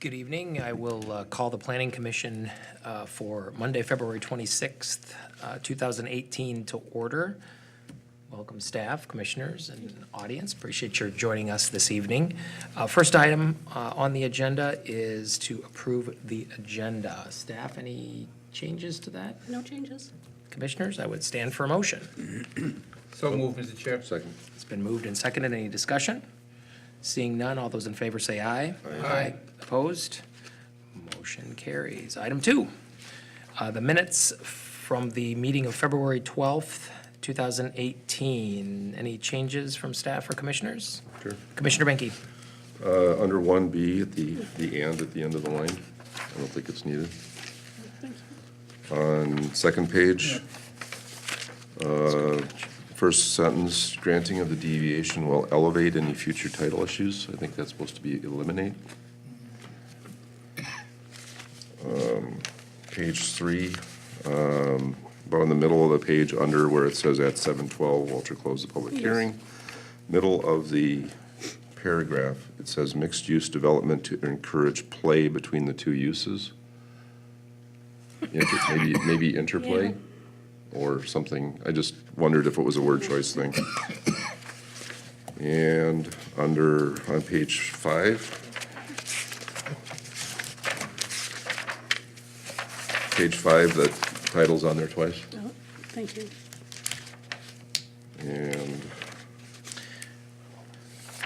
Good evening. I will call the Planning Commission for Monday, February 26th, 2018 to order. Welcome staff, commissioners, and audience. Appreciate your joining us this evening. First item on the agenda is to approve the agenda. Staff, any changes to that? No changes. Commissioners, I would stand for a motion. So moved, Mr. Chair. Second. It's been moved and seconded. Any discussion? Seeing none, all those in favor say aye. Aye. Opposed? Motion carries. Item 2, the minutes from the meeting of February 12th, 2018. Any changes from staff or commissioners? Sure. Commissioner Benke. Under 1B at the end of the line, I don't think it's needed. Thank you. On second page, first sentence, granting of the deviation will elevate any future title issues. I think that's supposed to be eliminate. Page 3, about in the middle of the page under where it says at 7:12, Walter closed the public Yes. hearing. Middle of the paragraph, it says mixed-use development to encourage play between the two uses. Maybe interplay or something. I just wondered if it was a word choice thing. And on page 5, the title's on there twice. Oh, thank you. And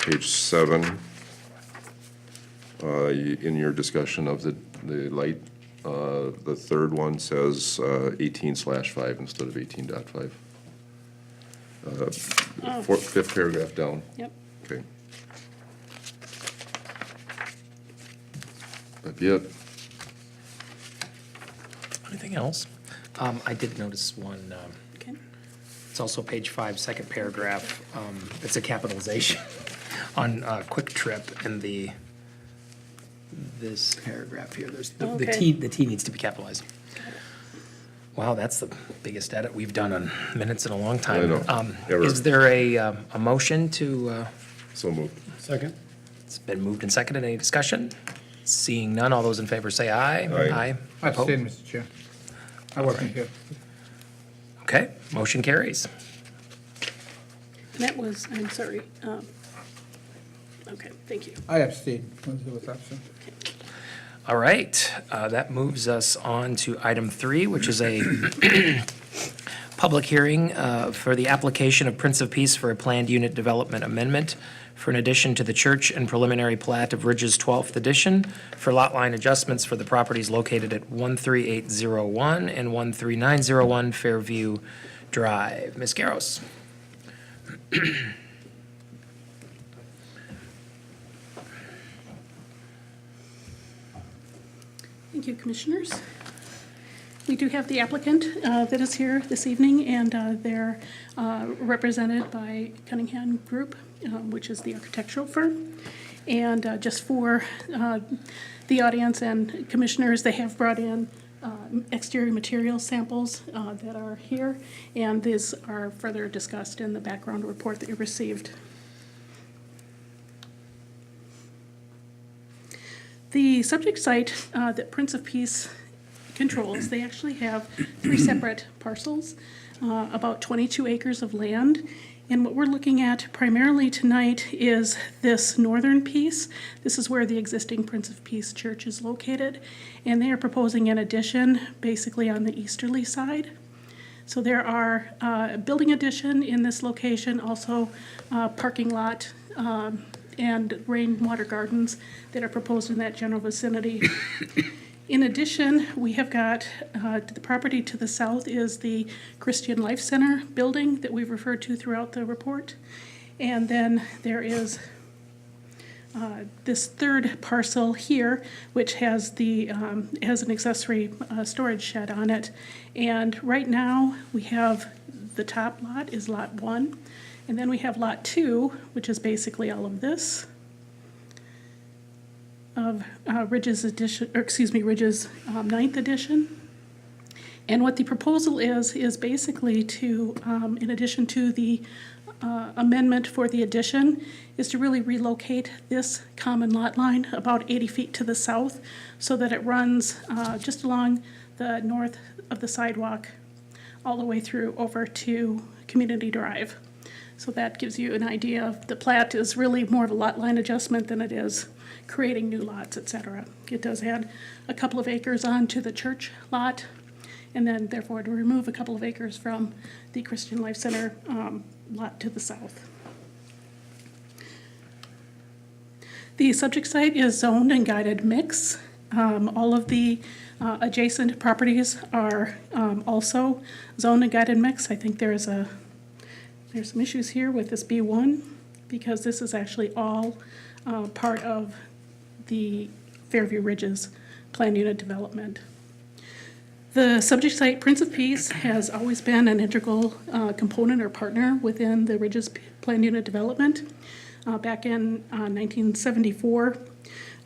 page 7, in your discussion of the light, the third one says 18/5 instead of 18.5. Fifth paragraph down. Yep. Okay. That'd be it. Anything else? I did notice one, Okay. it's also page 5, second paragraph. It's a capitalization on Quick Trip in this paragraph here. There's the Okay. the T needs to be capitalized. Wow, that's the biggest edit we've done on minutes in a long time. I know. Error. Is there a motion to, So moved. Second. it's been moved and seconded. Any discussion? Seeing none, all those in favor say aye. Aye. I Opposed? abstain, Mr. Chair. I wasn't here. Okay, motion carries. And that was, I'm sorry. Okay, thank you. I abstain. He was absent. All right, that moves us on to item 3, which is a public hearing for the application of Prince of Peace for a planned unit development amendment for an addition to the church and preliminary plat of Ridges 12th Edition for lot line adjustments for the properties located at 13801 and 13901 Fairview Drive. Ms. Garros. Thank you, Commissioners. We do have the applicant that is here this evening, and they're represented by Cunningham Group, which is the architectural firm. And just for the audience and commissioners, they have brought in exterior material samples that are here, and these are further discussed in the background report that you received. The subject site that Prince of Peace controls, they actually have 3 separate parcels, about 22 acres of land. And what we're looking at primarily tonight is this northern piece. This is where the existing Prince of Peace Church is located. And they are proposing an addition basically on the easterly side. So there are a building addition in this location, also parking lot, and rainwater gardens that are proposed in that general vicinity. In addition, we have got the property to the south is the Christian Life Center building that we've referred to throughout the report. And then there is this third parcel here, which has has an accessory storage shed on it. And right now, we have the top lot is lot 1. And then we have lot 2, which is basically all of this, of Ridges edition, or excuse me, Ridges 9th edition. And what the proposal is basically to, in addition to the amendment for the addition is to really relocate this common lot line about 80 feet to the south so that it runs just along the north of the sidewalk all the way through over to Community Drive. So that gives you an idea of the plat is really more of a lot line adjustment than it is creating new lots, et cetera. It does add a couple of acres onto the church lot, and then therefore to remove a couple of acres from the Christian Life Center lot to the south. The subject site is zoned and guided mix. All of the adjacent properties are also zoned and guided mix. I think there's some issues here with this B1 because this is actually all part of the Fairview Ridges planned unit development. The subject site, Prince of Peace, has always been an integral component or partner within the Ridges planned unit development. Back in 1974,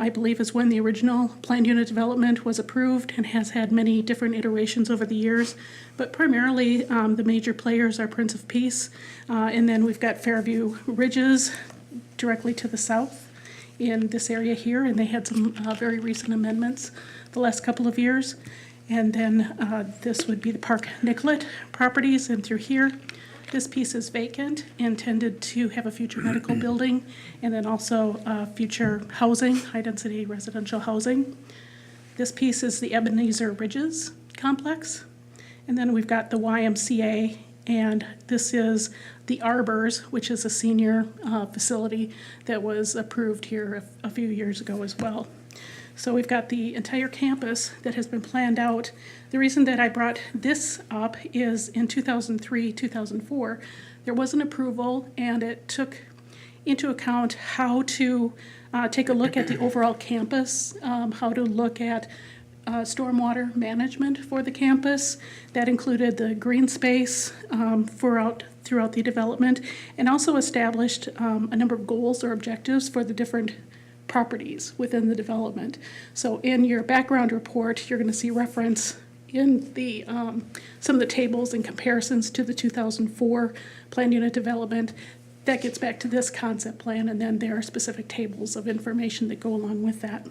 I believe is when the original planned unit development was approved and has had many different iterations over the years. But primarily, the major players are Prince of Peace, and then we've got Fairview Ridges directly to the south in this area here, and they had some very recent amendments the last couple of years. And then this would be the Park Nicollet properties, and through here, this piece is vacant, intended to have a future medical building, and then also future housing, high-density residential housing. This piece is the Ebenezer Ridges complex, and then we've got the YMCA, and this is the Arbors, which is a senior facility that was approved here a few years ago as well. So we've got the entire campus that has been planned out. The reason that I brought this up is in 2003, 2004, there was an approval and it took into account how to take a look at the overall campus, how to look at stormwater management for the campus. That included the green space throughout the development, and also established a number of goals or objectives for the different properties within the development. So in your background report, you're going to see reference in the some of the tables and comparisons to the 2004 planned unit development. That gets back to this concept plan, and then there are specific tables of information that go along with that.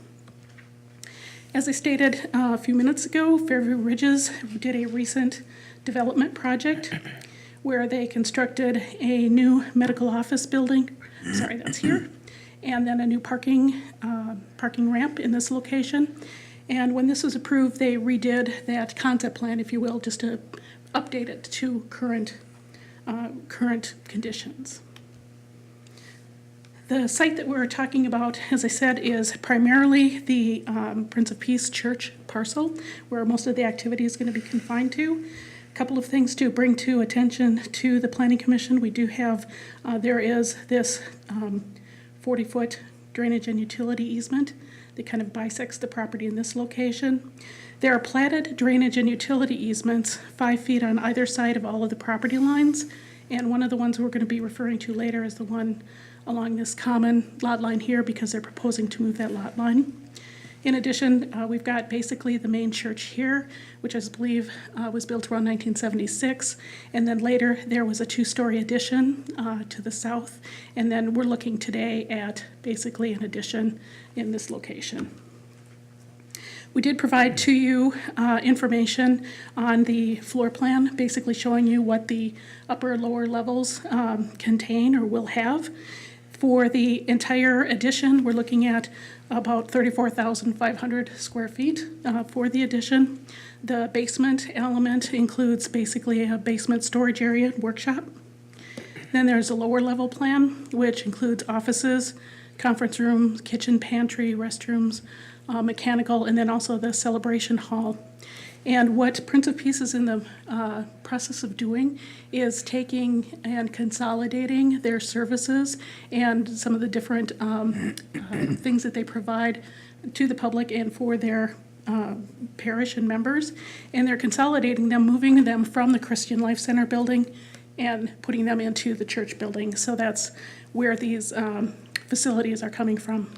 As I stated a few minutes ago, Fairview Ridges did a recent development project where they constructed a new medical office building. Sorry, that's here. And then a new parking ramp in this location. And when this was approved, they redid that concept plan, if you will, just to update it to current conditions. The site that we're talking about, as I said, is primarily the Prince of Peace Church parcel, where most of the activity is going to be confined to. A couple of things to bring to attention to the Planning Commission. We do have, there is this 40-foot drainage and utility easement that kind of bisects the property in this location. There are platted drainage and utility easements 5 feet on either side of all of the property lines, and one of the ones we're going to be referring to later is the one along this common lot line here, because they're proposing to move that lot line. In addition, we've got basically the main church here, which I believe was built around 1976. And then later, there was a two-story addition to the south. And then we're looking today at basically an addition in this location. We did provide to you information on the floor plan, basically showing you what the upper and lower levels contain or will have. For the entire addition, we're looking at about 34,500 square feet for the addition. The basement element includes basically a basement storage area, workshop. Then there's a lower level plan, which includes offices, conference rooms, kitchen, pantry, restrooms, mechanical, and then also the celebration hall. And what Prince of Peace is in the process of doing is taking and consolidating their services and some of the different things that they provide to the public and for their parish and members. And they're consolidating them, moving them from the Christian Life Center building and putting them into the church building. So that's where these facilities are coming from.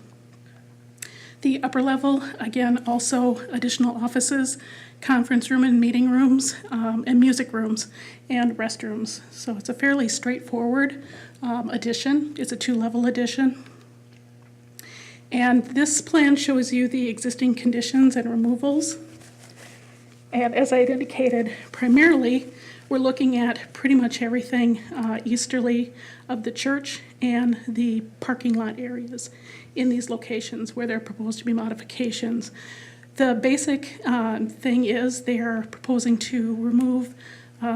The upper level, again, also additional offices, conference room and meeting rooms, and music rooms, and restrooms. So it's a fairly straightforward addition. It's a two-level addition. And this plan shows you the existing conditions and removals. And as I had indicated, primarily, we're looking at pretty much everything easterly of the church and the parking lot areas in these locations where there are proposed to be modifications. The basic thing is they are proposing to remove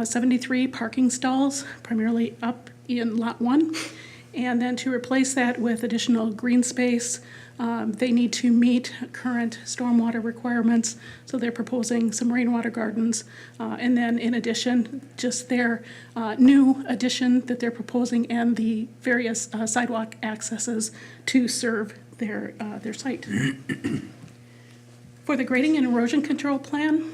73 parking stalls, primarily up in Lot 1, and then to replace that with additional green space. They need to meet current stormwater requirements, so they're proposing some rainwater gardens. And then in addition, just their new addition that they're proposing and the various sidewalk accesses to serve their site. For the grading and erosion control plan,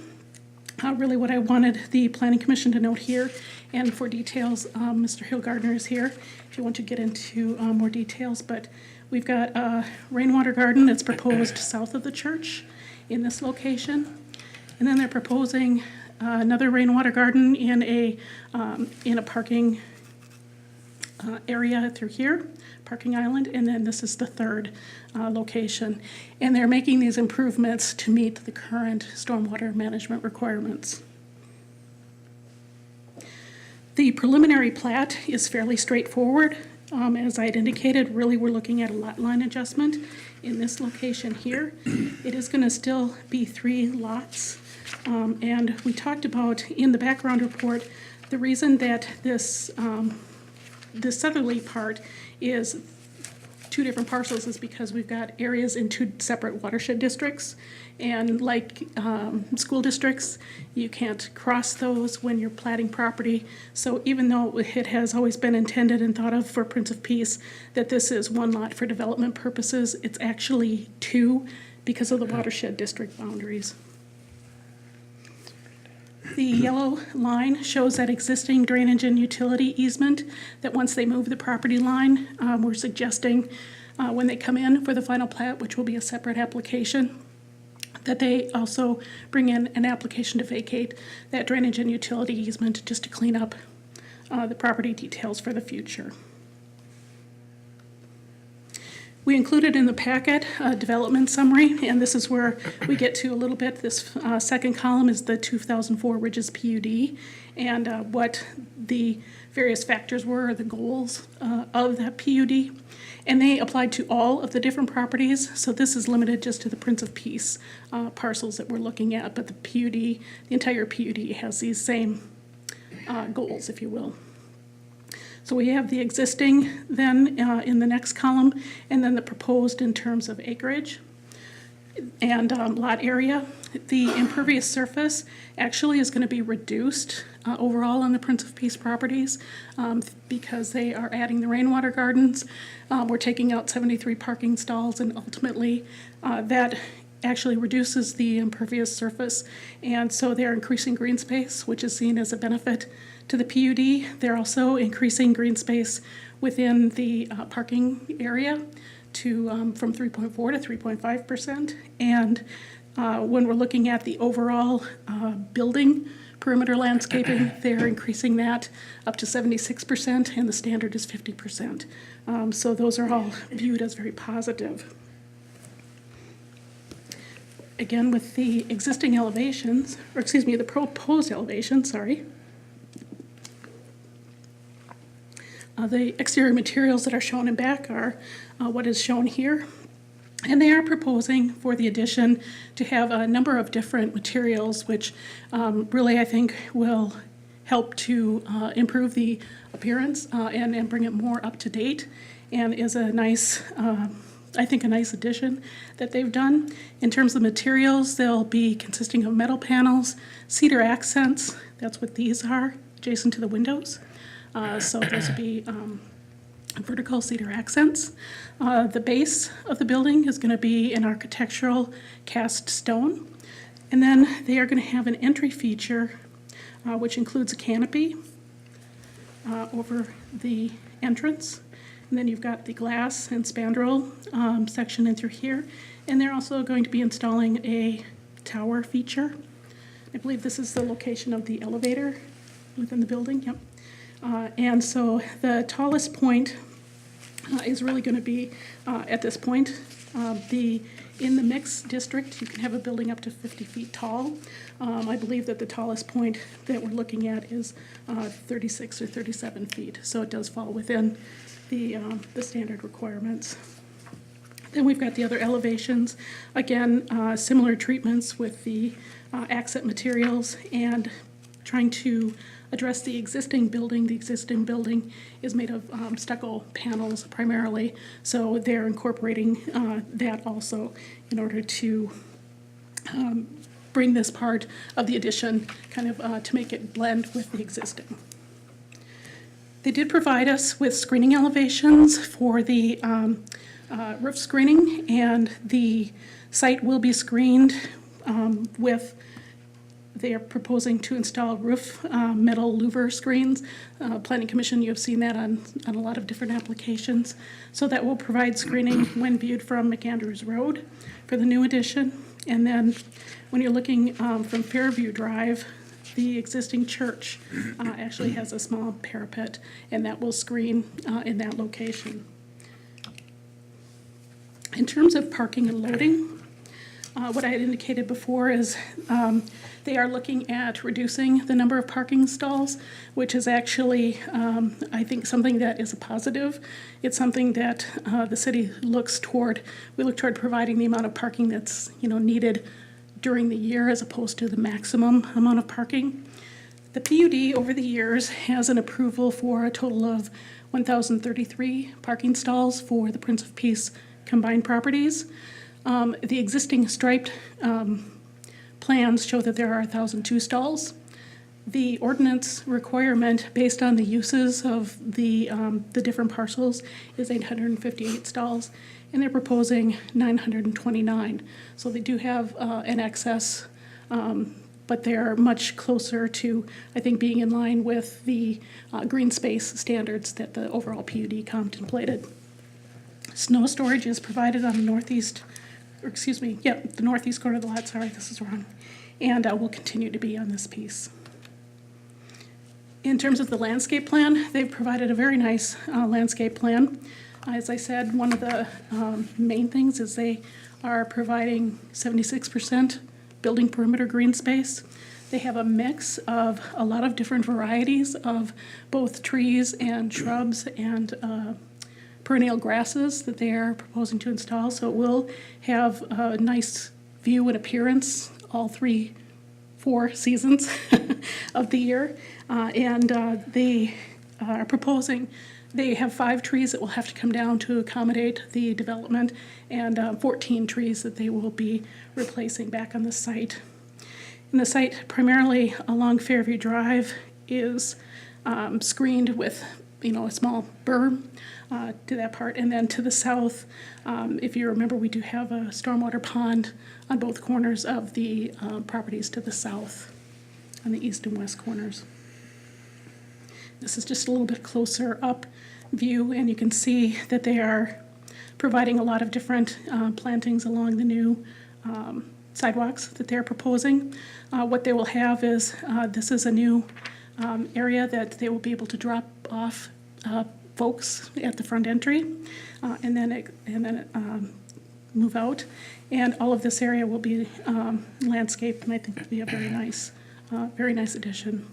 really what I wanted the Planning Commission to note here, and for details, Mr. Hillgardner is here if you want to get into more details, but we've got a rainwater garden that's proposed south of the church in this location. And then they're proposing another rainwater garden in a parking area through here, parking island, and then this is the third location. And they're making these improvements to meet the current stormwater management requirements. The preliminary plat is fairly straightforward. As I had indicated, really we're looking at a lot line adjustment in this location here. It is going to still be 3 lots. And we talked about in the background report, the reason that this southerly part is 2 different parcels is because we've got areas in 2 separate watershed districts. And like school districts, you can't cross those when you're platting property. So even though it has always been intended and thought of for Prince of Peace that this is 1 lot for development purposes, it's actually 2 because of the watershed district boundaries. The yellow line shows that existing drainage and utility easement that once they move the property line, we're suggesting when they come in for the final plat, which will be a separate application, that they also bring in an application to vacate that drainage and utility easement just to clean up the property details for the future. We included in the packet a development summary, and this is where we get to a little bit. This second column is the 2004 Ridges PUD and what the various factors were, the goals of that PUD. And they applied to all of the different properties, so this is limited just to the Prince of Peace parcels that we're looking at, but the PUD, the entire PUD has these same goals, if you will. So we have the existing then in the next column, and then the proposed in terms of acreage and lot area. The impervious surface actually is going to be reduced overall on the Prince of Peace properties because they are adding the rainwater gardens. We're taking out 73 parking stalls, and ultimately that actually reduces the impervious surface, and so they're increasing green space, which is seen as a benefit to the PUD. They're also increasing green space within the parking area to from 3.4 to 3.5%. And when we're looking at the overall building perimeter landscaping, they're increasing that up to 76%, and the standard is 50%. So those are all viewed as very positive. Again, with the existing elevations, or excuse me, the proposed elevations, sorry. The exterior materials that are shown in back are what is shown here. And they are proposing for the addition to have a number of different materials, which really I think will help to improve the appearance and bring it more up to date, and is a nice, I think, a nice addition that they've done. In terms of materials, they'll be consisting of metal panels, cedar accents, that's what these are, adjacent to the windows. So those would be vertical cedar accents. The base of the building is going to be an architectural cast stone. And then they are going to have an entry feature, which includes a canopy over the entrance. And then you've got the glass and spandrel section in through here. And they're also going to be installing a tower feature. I believe this is the location of the elevator within the building, yep. And so the tallest point is really going to be at this point. In the mixed district, you can have a building up to 50 feet tall. I believe that the tallest point that we're looking at is 36 or 37 feet, so it does fall within the standard requirements. Then we've got the other elevations. Again, similar treatments with the accent materials and trying to address the existing building. The existing building is made of stucco panels primarily, so they're incorporating that also in order to bring this part of the addition kind of to make it blend with the existing. They did provide us with screening elevations for the roof screening, and the site will be screened with, they are proposing to install roof metal louver screens. Planning Commission, you have seen that on a lot of different applications. So that will provide screening when viewed from McAndrews Road for the new addition. And then when you're looking from Fairview Drive, the existing church actually has a small parapet, and that will screen in that location. In terms of parking and loading, what I had indicated before is they are looking at reducing the number of parking stalls, which is actually, I think, something that is a positive. It's something that the city looks toward. We look toward providing the amount of parking that's needed during the year as opposed to the maximum amount of parking. The PUD over the years has an approval for a total of 1,033 parking stalls for the Prince of Peace combined properties. The existing striped plans show that there are 1,002 stalls. The ordinance requirement, based on the uses of the different parcels, is 858 stalls, and they're proposing 929. So they do have an excess, but they're much closer to, I think, being in line with the green space standards that the overall PUD contemplated. Snow storage is provided on the northeast, or excuse me, the northeast corner of the lot, sorry, this is wrong, and will continue to be on this piece. In terms of the landscape plan, they've provided a very nice landscape plan. As I said, one of the main things is they are providing 76% building perimeter green space. They have a mix of a lot of different varieties of both trees and shrubs and perennial grasses that they are proposing to install. So it will have a nice view and appearance all 4 seasons of the year. They are proposing, they have 5 trees that will have to come down to accommodate the development, and 14 trees that they will be replacing back on the site. And the site primarily along Fairview Drive is screened with a small berm to that part. And then to the south, if you remember, we do have a stormwater pond on both corners of the properties to the south, on the east and west corners. This is just a little bit closer up view, and you can see that they are providing a lot of different plantings along the new sidewalks that they're proposing. What they will have is, this is a new area that they will be able to drop off folks at the front entry, and then move out. And all of this area will be landscaped, and I think it'll be a very nice addition.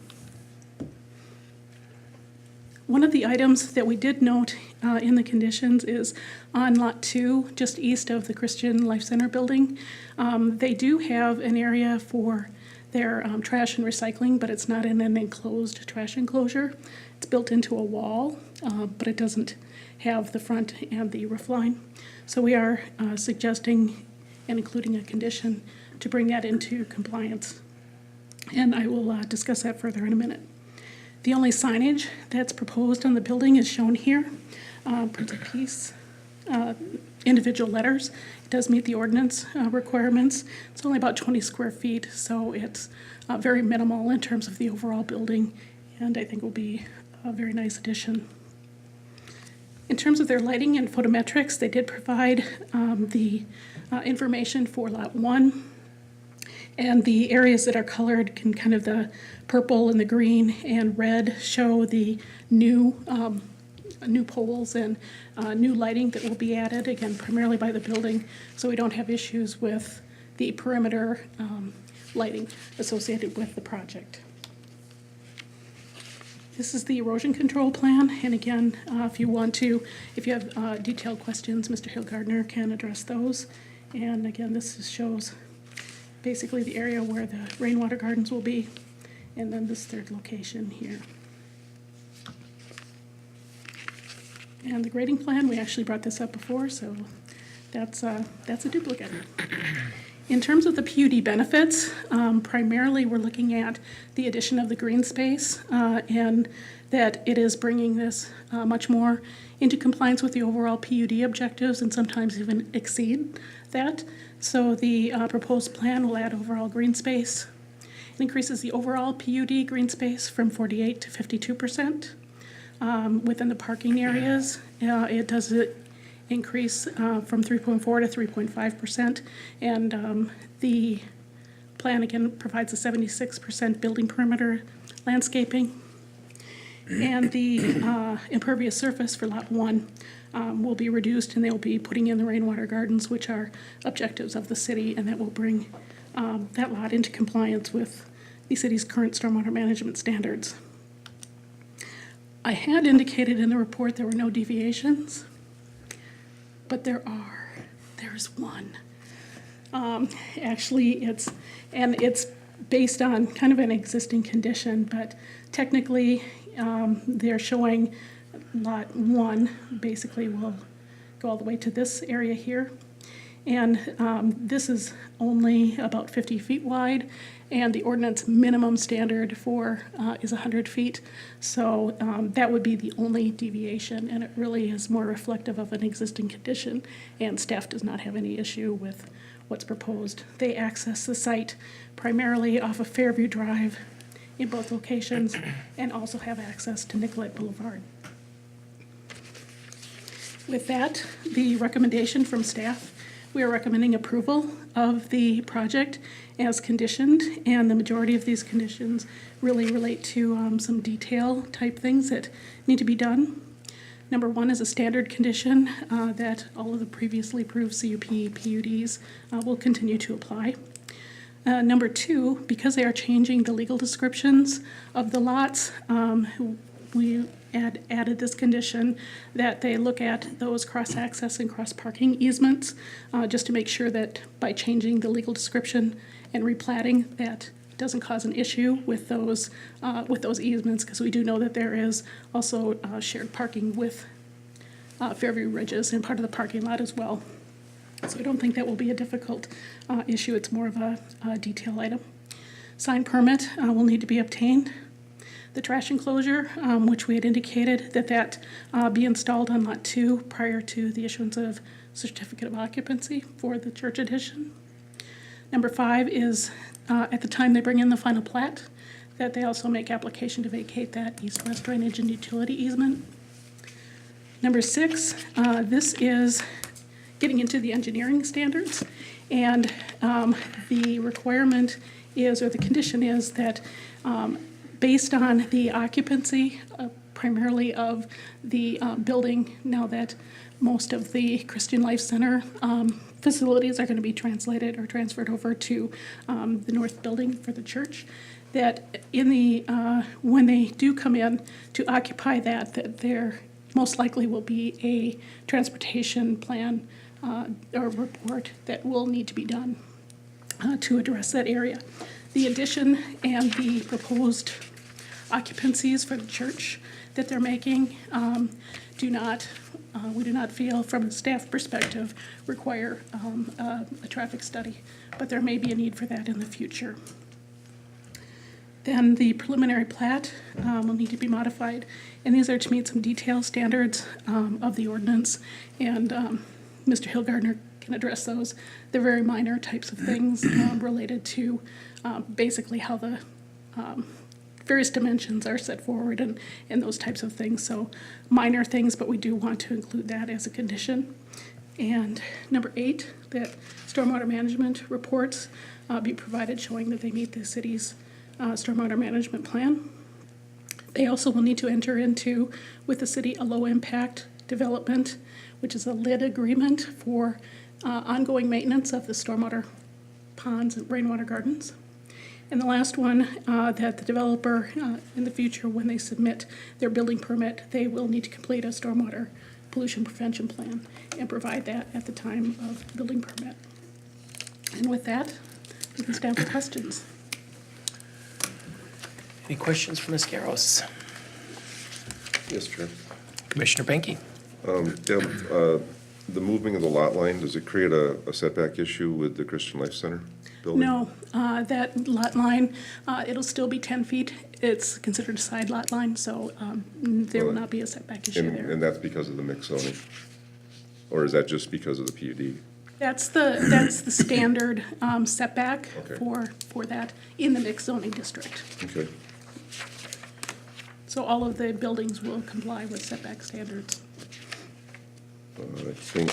One of the items that we did note in the conditions is on Lot 2, just east of the Christian Life Center building. They do have an area for their trash and recycling, but it's not in an enclosed trash enclosure. It's built into a wall, but it doesn't have the front and the roof line. So we are suggesting and including a condition to bring that into compliance. And I will discuss that further in a minute. The only signage that's proposed on the building is shown here. Prince of Peace, individual letters. It does meet the ordinance requirements. It's only about 20 square feet, so it's very minimal in terms of the overall building, and I think will be a very nice addition. In terms of their lighting and photometrics, they did provide the information for Lot 1. And the areas that are colored can kind of the purple and the green and red show the new poles and new lighting that will be added, again, primarily by the building, so we don't have issues with the perimeter lighting associated with the project. This is the erosion control plan, and again, if you have detailed questions, Mr. Hillgardner can address those. And again, shows basically the area where the rainwater gardens will be, and then this third location here. And the grading plan, we actually brought this up before, so that's a duplicate. In terms of the PUD benefits, primarily we're looking at the addition of the green space and that it is bringing this much more into compliance with the overall PUD objectives and sometimes even exceed that. So the proposed plan will add overall green space. It increases the overall PUD green space from 48 to 52%. Within the parking areas, it does increase from 3.4 to 3.5%, and the plan again provides a 76% building perimeter landscaping. And the impervious surface for Lot 1 will be reduced, and they will be putting in the rainwater gardens, which are objectives of the city, and that will bring that lot into compliance with the city's current stormwater management standards. I had indicated in the report there were no deviations, but there is one. Actually, it's based on kind of an existing condition, but technically, they're showing Lot 1 basically will go all the way to this area here. And this is only about 50 feet wide, and the ordinance minimum standard is 100 feet. So that would be the only deviation, and it really is more reflective of an existing condition, and staff does not have any issue with what's proposed. They access the site primarily off of Fairview Drive in both locations, and also have access to Nicollet Boulevard. With that, the recommendation from staff, we are recommending approval of the project as conditioned, and the majority of these conditions really relate to some detail type things that need to be done. Number 1 is a standard condition that all of the previously approved CUP PUDs will continue to apply. Number 2, because they are changing the legal descriptions of the lots, we added this condition that they look at those cross-access and cross-parking easements, just to make sure that by changing the legal description and replatting, that doesn't cause an issue with those easements, because we do know that there is also shared parking with Fairview Ridges and part of the parking lot as well. So I don't think that will be a difficult issue. It's more of a detail item. Sign permit will need to be obtained. The trash enclosure, which we had indicated that be installed on Lot 2 prior to the issuance of certificate of occupancy for the church addition. Number 5 is at the time they bring in the final plat, that they also make application to vacate that east-west drainage and utility easement. Number 6, this is getting into the engineering standards, and the requirement is, or the condition is, that based on the occupancy primarily of the building, now that most of the Christian Life Center facilities are going to be translated or transferred over to the north building for the church, that in the when they do come in to occupy that there most likely will be a transportation plan or report that will need to be done to address that area. The addition and the proposed occupancies for the church that they're making we do not feel, from a staff perspective, require a traffic study, but there may be a need for that in the future. Then the preliminary plat will need to be modified, and these are to meet some detail standards of the ordinance, and Mr. Hillgardner can address those. They're very minor types of things related to basically how the various dimensions are set forward and those types of things. So minor things, but we do want to include that as a condition. And number 8, that stormwater management reports be provided showing that they meet the city's stormwater management plan. They also will need to enter into, with the city, a low-impact development, which is a LID agreement for ongoing maintenance of the stormwater ponds and rainwater gardens. And the last one, that the developer, in the future, when they submit their building permit, they will need to complete a stormwater pollution prevention plan and provide that at the time of building permit. And with that, we can stand for questions. Any questions for Ms. Garros? Yes, Chair. Commissioner Benke? Deb, the moving of the lot line, does it create a setback issue with the Christian Life Center building? No, that lot line, it'll still be 10 feet. It's considered a side lot line, so there will not be a setback issue there. And that's because of the mixed zoning? Or is that just because of the PUD? That's the standard setback Okay. for that in the mixed zoning district. Okay. So all of the buildings will comply with setback standards. I think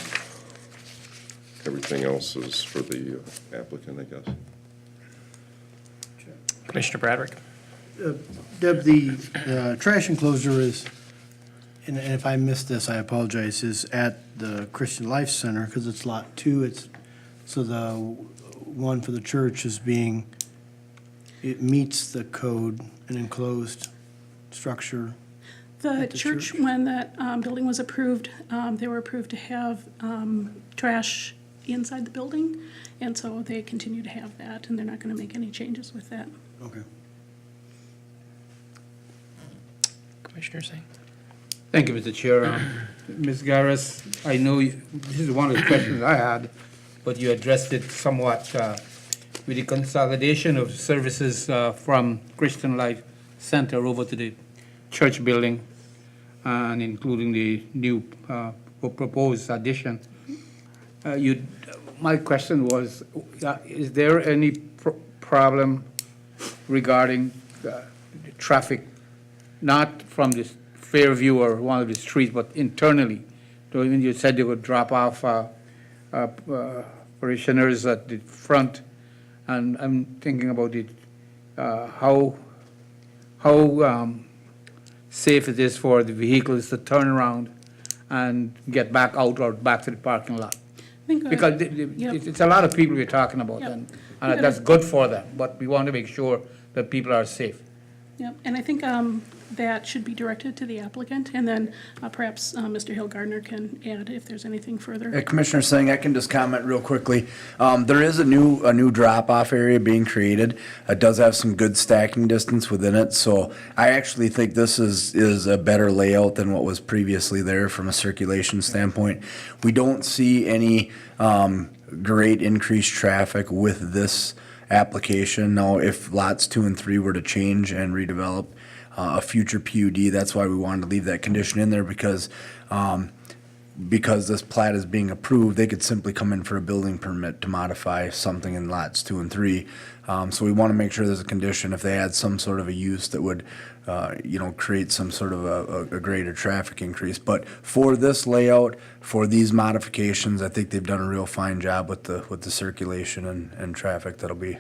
everything else is for the applicant, I guess. Commissioner Bradrick? Deb, the trash enclosure is, and if I missed this, I apologize, is at the Christian Life Center, because it's Lot 2, so the one for the church is being, it meets the code, an enclosed structure. The At the church, church? when that building was approved, they were approved to have trash inside the building, and so they continue to have that, and they're not going to make any changes with that. Okay. Commissioner Singh? Thank you, Mr. Chair. Ms. Garris, I know this is one of the questions I had, but you addressed it somewhat with the consolidation of services from Christian Life Center over to the church building, and including the new proposed addition. My question was, is there any problem regarding the traffic, not from this Fairview or one of the streets, but internally? So when you said they would drop off parishioners at the front, and I'm thinking about it, how safe it is for the vehicles to turn around and get back out or back to the parking lot. I think, Because Yep. it's a lot of people we're talking about, Yep. and that's good for them, but we want to make sure that people are safe. Yep, and I think that should be directed to the applicant, and then perhaps Mr. Hill Gardner can add if there's anything further. Commissioner Singh, I can just comment real quickly. There is a new drop-off area being created. It does have some good stacking distance within it, so I actually think this is a better layout than what was previously there from a circulation standpoint. We don't see any great increased traffic with this application. Now, if lots 2 and 3 were to change and redevelop a future PUD, that's why we wanted to leave that condition in there, because this plat is being approved, they could simply come in for a building permit to modify something in lots 2 and 3. So we want to make sure there's a condition if they add some sort of a use that would, create some sort of a greater traffic increase. But for this layout, for these modifications, I think they've done a real fine job with the circulation and traffic that'll be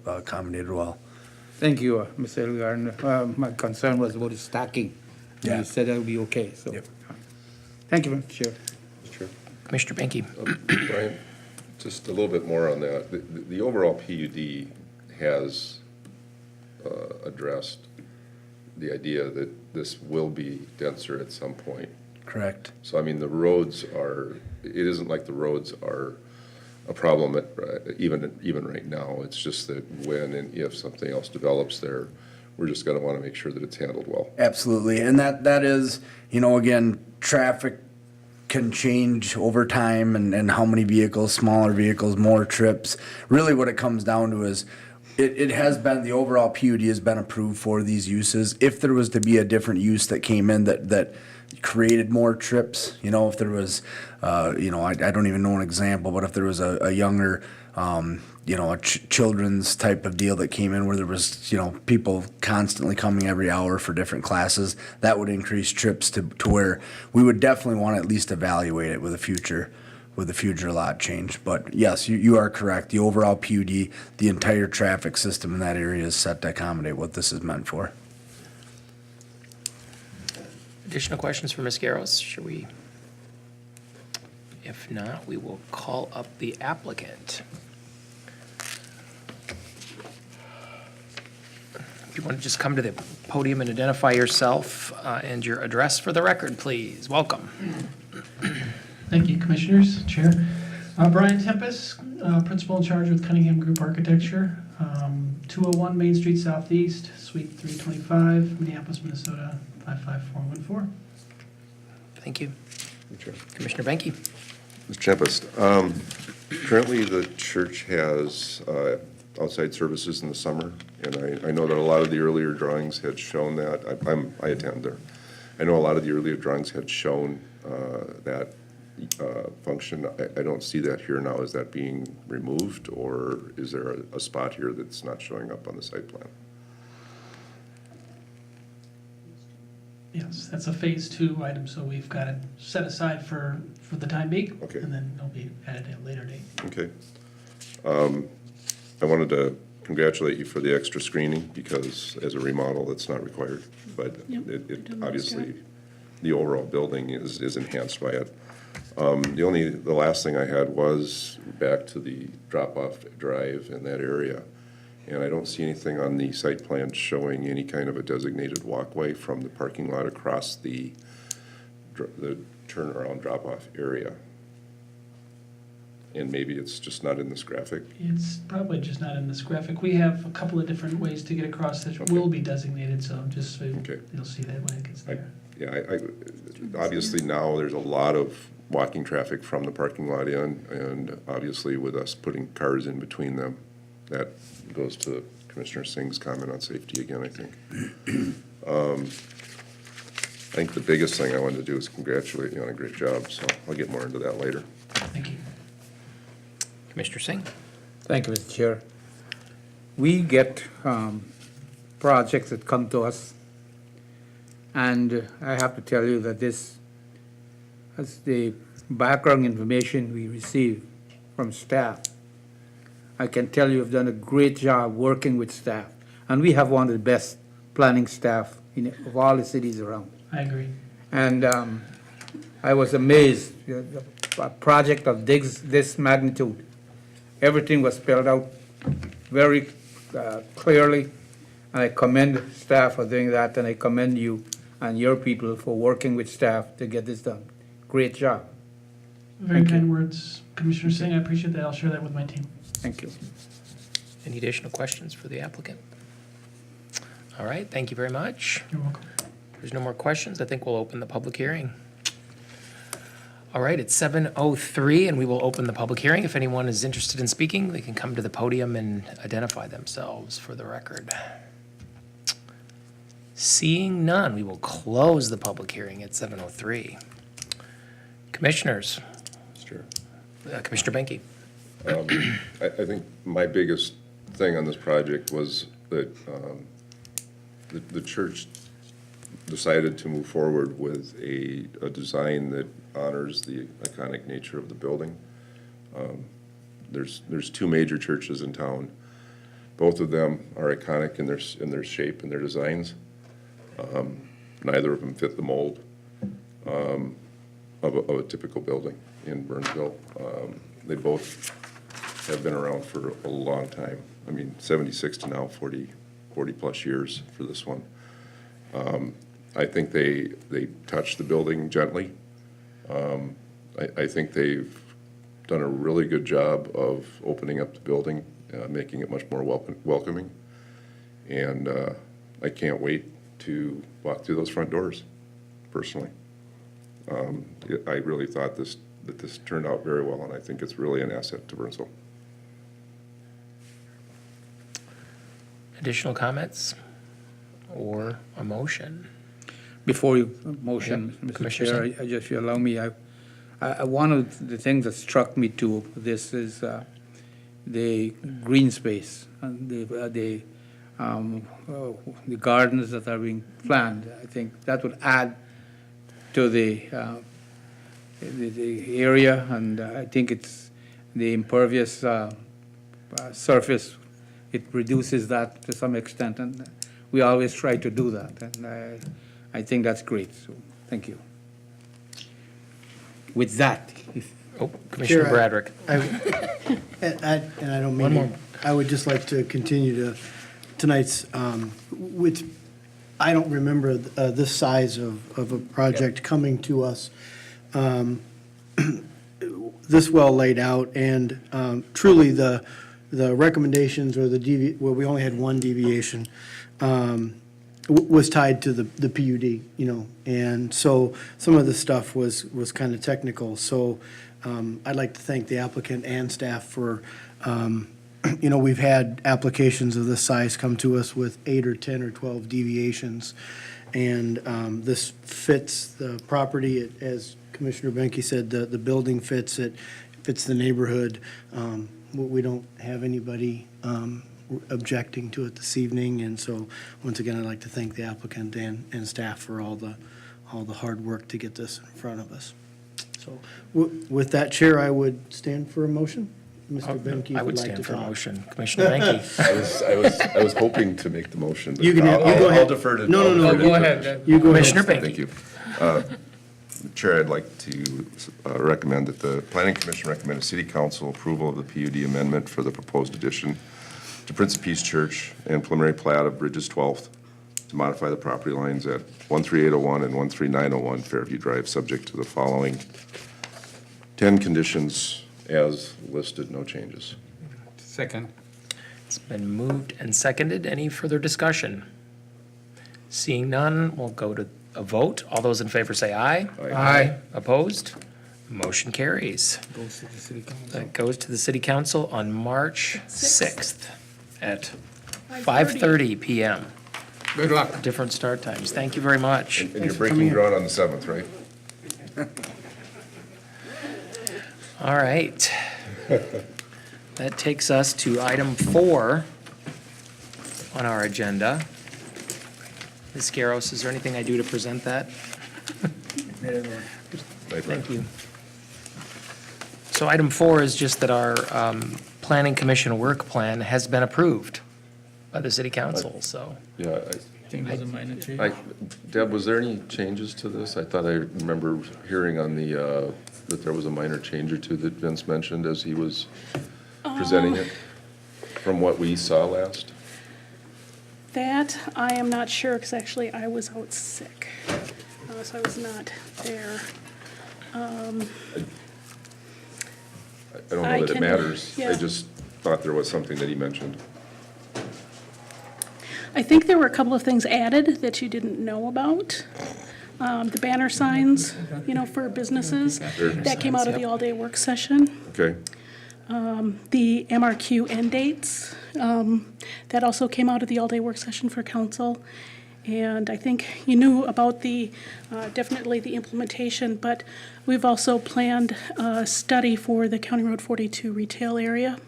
accommodated well. Thank you, Mr. Gardner. My concern was about the stacking. And Yeah. you said that would be okay, so. Yep. Thank you, Mr. Chair. Sure. Commissioner Benke? Brian, just a little bit more on that. The overall PUD has addressed the idea that this will be denser at some point. Correct. So, I mean, it isn't like the roads are a problem even right now. It's just that when and if something else develops there, we're just going to want to make sure that it's handled well. Absolutely, and that is, again, traffic can change over time and how many vehicles, smaller vehicles, more trips. Really what it comes down to is it has been, the overall PUD has been approved for these uses. If there was to be a different use that came in that created more trips. You know, if there was, I don't even know an example, but if there was a younger, a children's type of deal that came in where there was, people constantly coming every hour for different classes, that would increase trips to where we would definitely want to at least evaluate it with a future lot change. But yes, you are correct. The overall PUD, the entire traffic system in that area is set to accommodate what this is meant for. Additional questions for Ms. Garros? Should we? If not, we will call up the applicant. If you want to just come to the podium and identify yourself and your address for the record, please. Welcome. Thank you, Commissioners, Chair. Brian Tempest, Principal in charge with Cunningham Group Architecture, 201 Main Street Southeast, Suite 325, Minneapolis, Minnesota, 55414. Thank you. Sure. Commissioner Benke. Mr. Tempest, currently the church has outside services in the summer, and I know that a lot of the earlier drawings had shown that. I attend there. I know a lot of the earlier drawings had shown that function. I don't see that here now. Is that being removed, or is there a spot here that's not showing up on the site plan? Yes, that's a Phase 2 item, so we've got it set aside for the time being. Okay. And then it'll be added at a later date. Okay. I wanted to congratulate you for the extra screening, because as a remodel, it's not required. But Yep, it you've done a nice obviously, job. the overall building is enhanced by it. The last thing I had was back to the drop-off drive in that area. And I don't see anything on the site plan showing any kind of a designated walkway from the parking lot across the turnaround drop-off area. And maybe it's just not in this graphic. It's probably just not in this graphic. We have a couple of different ways to get across that Okay. will be designated, so just so Okay. you'll see that when it gets there. Yeah, obviously now there's a lot of walking traffic from the parking lot in, and obviously with us putting cars in between them, that goes to Commissioner Singh's comment on safety again, I think. I think the biggest thing I wanted to do is congratulate you on a great job, so I'll get more into that later. Thank you. Commissioner Singh. Thank you, Mr. Chair. We get projects that come to us, and I have to tell you that this, as the background information we receive from staff, I can tell you have done a great job working with staff, and we have one of the best planning staff of all the cities around. I agree. And I was amazed, a project of this magnitude, everything was spelled out very clearly, and I commend staff for doing that, and I commend you and your people for working with staff to get this done. Great job. Very Thank you. kind words, Commissioner Singh. I appreciate that. I'll share that with my team. Thank you. Any additional questions for the applicant? All right, thank you very much. You're welcome. If there's no more questions, I think we'll open the public hearing. All right, it's 7:03, and we will open the public hearing. If anyone is interested in speaking, they can come to the podium and identify themselves for the record. Seeing none, we will close the public hearing at 7:03. Commissioners, Mr. Commissioner Benke. I think my biggest thing on this project was that the church decided to move forward with a design that honors the iconic nature of the building. There's two major churches in town. Both of them are iconic in their shape and their designs. Neither of them fit the mold of a typical building in Burnsville. They both have been around for a long time. I mean, 76 to now 40 plus years for this one. I think they touch the building gently. I think they've done a really good job of opening up the building, making it much more welcoming. And I can't wait to walk through those front doors, personally. I really thought that this turned out very well, and I think it's really an asset to Burnsville. Additional comments or a motion? Before you motion, Yep, Mr. Commissioner Chair, I just, if you allow me, one of the things that struck me too, this is the green space, and the gardens that are being planned. I think that would add to the area, and I think it's the impervious surface, it reduces that to some extent, and we always try to do that, and I think that's great, so, thank you. With that, Oh, Commissioner Chair, Bradrick. And I don't One mean, more. I would just like to continue to, tonight's, which, I don't remember this size of a project coming to us this well laid out, and truly the recommendations or well, we only had one deviation, was tied to the PUD, and so some of the stuff was kind of technical. So I'd like to thank the applicant and staff for, we've had applications of this size come to us with 8 or 10 or 12 deviations, and this fits the property, as Commissioner Benke said, the building fits it, fits the neighborhood. We don't have anybody objecting to it this evening, and so, once again, I'd like to thank the applicant and staff for all the hard work to get this in front of us. So, with that, Chair, I would stand for a motion. Mr. Benke I would would like to stand for a talk. motion. Commissioner Benke. I was hoping to make the motion. but You can have- you go I'll ahead. defer to. No, I'll no, defer to go the ahead. You go ahead. Commissioner Benke. Thank you. Chair, I'd like to recommend that the Planning Commission recommend a City Council approval of the PUD amendment for the proposed addition to Prince of Peace Church and preliminary plat of Bridges 12th to modify the property lines at 13801 and 13901 Fairview Drive, subject to the following 10 conditions as listed, no changes. second. It's been moved and seconded. Any further discussion? Seeing none, we'll go to a vote. All those in favor say aye. Aye. Opposed? Motion carries. Goes to the city council. That goes to the city council on March 6th at 5:30. 5:30 PM. Good luck. Different start times. Thank you very much. And you're breaking ground on the 7th, right? All right. That takes us to item 4 on our agenda. Ms. Garros, is there anything I do to present that? Thank you. So item 4 is just that our Planning Commission work plan has been approved by the city council, so. Yeah, I think there's a minor change. Deb, was there any changes to this? I thought I remember hearing on the, that there was a minor change or two that Vince mentioned as he was presenting it from what we saw last. That, I am not sure, because actually I was out sick, so I was not there. I don't I know that it can- matters. I yeah. just thought there was something that he mentioned. I think there were a couple of things added that you didn't know about. The banner signs, for businesses, that came out of the all-day work session. Okay, The MRQ end dates, that also came out of the all-day work session for council. And I think you knew about definitely the implementation, but we've also planned a study for the County Road 42 retail area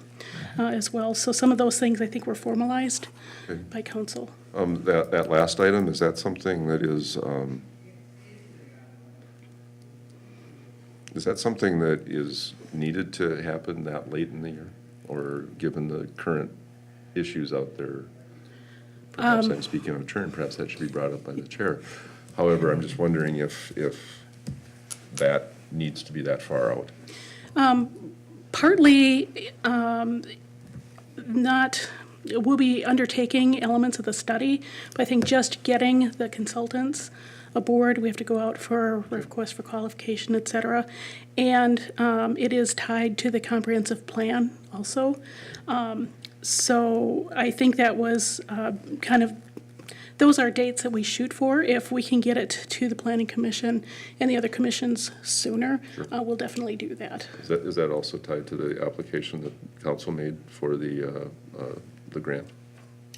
as well. So some of those things I think were formalized Okay. by council. that last item, is that something that is that something that is needed to happen that late in the year? Or given the current issues out there? Perhaps I'm speaking out of turn, perhaps that should be brought up by the chair. However, I'm just wondering if that needs to be that far out. Partly, we'll be undertaking elements of the study, but I think just getting the consultants aboard, we have to go out for a request for qualification, et cetera. And it is tied to the comprehensive plan also. So I think that was those are dates that we shoot for. If we can get it to the Planning Commission and the other commissions sooner, we'll definitely do that. Is that also tied to the application that council made for the grant?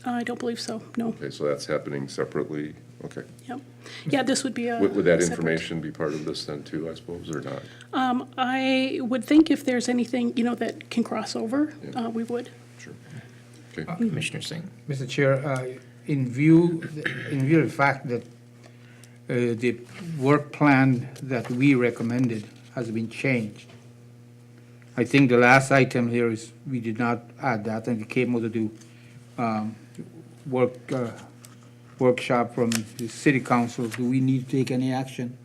I don't believe so, no. Okay, so that's happening separately, Okay. Yep. Yeah, this would be a. Would that separate- information be part of this then too, I suppose, or not? I would think if there's anything, that can cross over, we would. Sure. Okay. Commissioner Singh? Mr. Chair, in view of the fact that the work plan that we recommended has been changed, I think the last item here is, we did not add that, and it came out to do workshop from the city council. Do we need to take any action?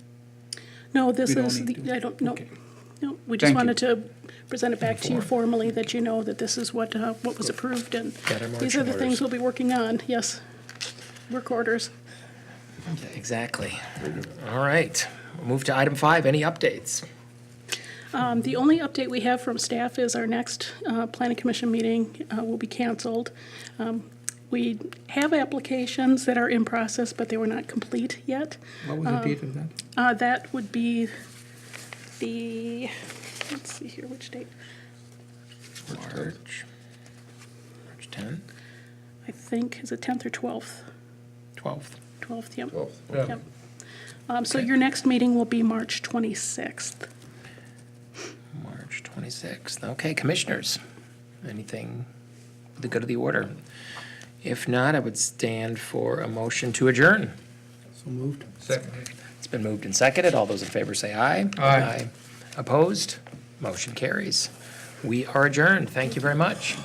No, this We don't is, need to. I don't, no, Okay. no, we just Thank you. wanted to present it back to you formally, that you know that this is what was approved, and Got our these are the marching things orders. we'll be working on, yes. Work orders. Exactly. All right. We'll move to item 5. Any updates? The only update we have from staff is our next planning commission meeting will be canceled. We have applications that are in process, but they were not complete yet. What was the date of that? That would be the, let's see here, which date? March 10th, I think, is it 10th or 12th? 12th. 12th, yep. 12th. Yep. So your next meeting will be March 26th. March 26th. Okay, commissioners, anything with the good of the order? If not, I would stand for a motion to adjourn. So moved. Second. It's been moved and seconded. All those in favor say aye. Aye. Opposed? Motion carries. We are adjourned. Thank you very much.